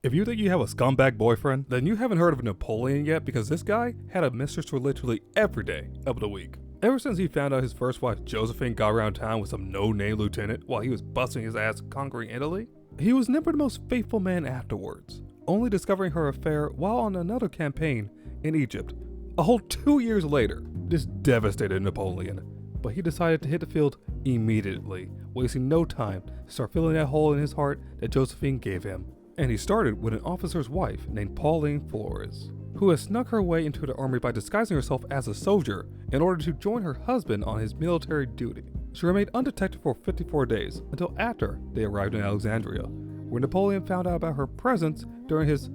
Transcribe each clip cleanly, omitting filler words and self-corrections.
If you think you have a scumbag boyfriend, then you haven't heard of Napoleon yet, because this guy had a mistress for literally every day of the week. Ever since he found out his first wife Josephine got around town with some no-name lieutenant while he was busting his ass conquering Italy, he was never the most faithful man afterwards, only discovering her affair while on another campaign in Egypt. A whole 2 years later, this devastated Napoleon, but he decided to hit the field immediately, wasting no time to start filling that hole in his heart that Josephine gave him. And he started with an officer's wife named Pauline Flores, who had snuck her way into the army by disguising herself as a soldier in order to join her husband on his military duty. She remained undetected for 54 days until after they arrived in Alexandria, where Napoleon found out about her presence during his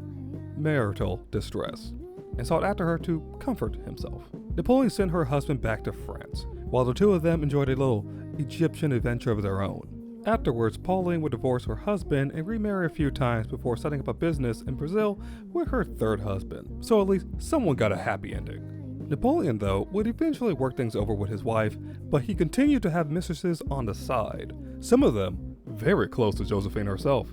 marital distress and sought after her to comfort himself. Napoleon sent her husband back to France, while the two of them enjoyed a little Egyptian adventure of their own. Afterwards, Pauline would divorce her husband and remarry a few times before setting up a business in Brazil with her third husband, so at least someone got a happy ending. Napoleon, though, would eventually work things over with his wife, but he continued to have mistresses on the side, some of them very close to Josephine herself.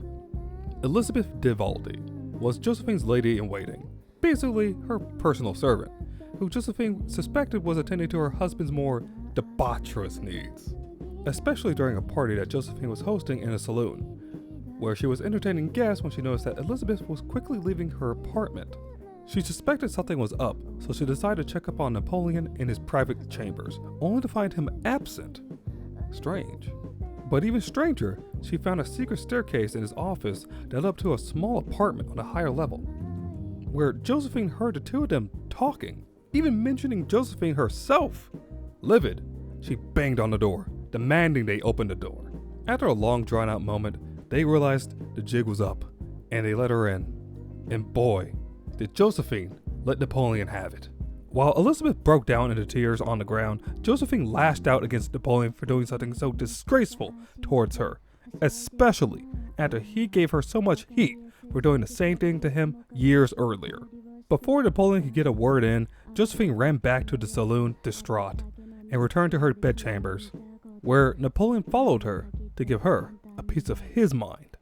Elizabeth de Valdi was Josephine's lady-in-waiting, basically her personal servant, who Josephine suspected was attending to her husband's more debaucherous needs, especially during a party that Josephine was hosting in a saloon, where she was entertaining guests when she noticed that Elizabeth was quickly leaving her apartment. She suspected something was up, so she decided to check up on Napoleon in his private chambers, only to find him absent. Strange. But even stranger, she found a secret staircase in his office that led up to a small apartment on a higher level, where Josephine heard the two of them talking, even mentioning Josephine herself. Livid, she banged on the door, demanding they open the door. After a long drawn-out moment, they realized the jig was up, and they let her in. And boy, did Josephine let Napoleon have it. While Elizabeth broke down into tears on the ground, Josephine lashed out against Napoleon for doing something so disgraceful towards her, especially after he gave her so much heat for doing the same thing to him years earlier. Before Napoleon could get a word in, Josephine ran back to the saloon distraught and returned to her bedchambers, where Napoleon followed her to give her a piece of his mind.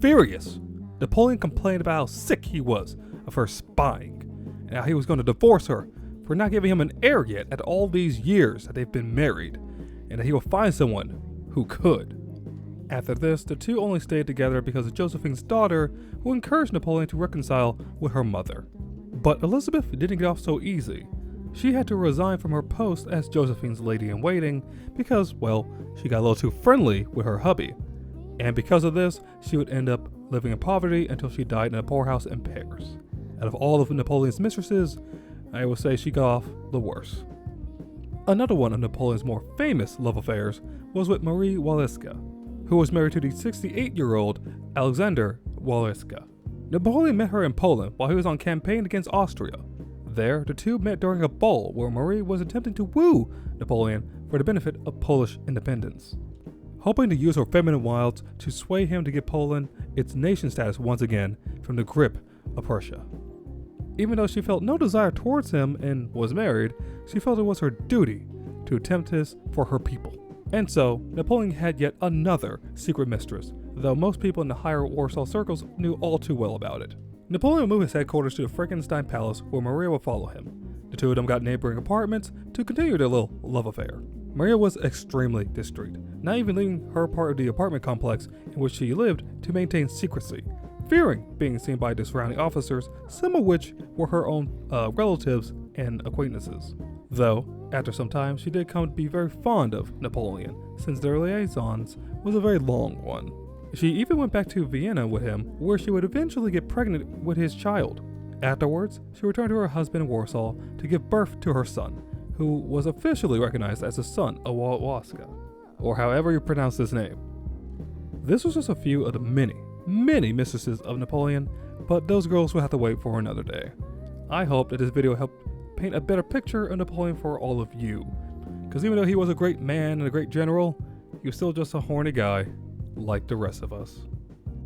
Furious, Napoleon complained about how sick he was of her spying, and how he was going to divorce her for not giving him an heir yet at all these years that they've been married, and that he will find someone who could. After this, the two only stayed together because of Josephine's daughter, who encouraged Napoleon to reconcile with her mother. But Elizabeth didn't get off so easy. She had to resign from her post as Josephine's lady-in-waiting because, well, she got a little too friendly with her hubby. And because of this, she would end up living in poverty until she died in a poorhouse in Paris. Out of all of Napoleon's mistresses, I would say she got off the worst. Another one of Napoleon's more famous love affairs was with Marie Walewska, who was married to the 68-year-old Alexander Walewska. Napoleon met her in Poland while he was on campaign against Austria. There, the two met during a ball where Marie was attempting to woo Napoleon for the benefit of Polish independence, hoping to use her feminine wiles to sway him to give Poland its nation status once again from the grip of Prussia. Even though she felt no desire towards him and was married, she felt it was her duty to attempt this for her people. And so, Napoleon had yet another secret mistress, though most people in the higher Warsaw circles knew all too well about it. Napoleon moved his headquarters to the Frankenstein Palace, where Maria would follow him. The two of them got neighboring apartments to continue their little love affair. Maria was extremely discreet, not even leaving her part of the apartment complex in which she lived to maintain secrecy, fearing being seen by the surrounding officers, some of which were her own relatives and acquaintances. Though, after some time, she did come to be very fond of Napoleon, since their liaisons was a very long one. She even went back to Vienna with him, where she would eventually get pregnant with his child. Afterwards, she returned to her husband in Warsaw to give birth to her son, who was officially recognized as the son of Walewska, or however you pronounce his name. This was just a few of the many mistresses of Napoleon, but those girls will have to wait for another day. I hope that this video helped paint a better picture of Napoleon for all of you, because even though he was a great man and a great general, he was still just a horny guy like the rest of us.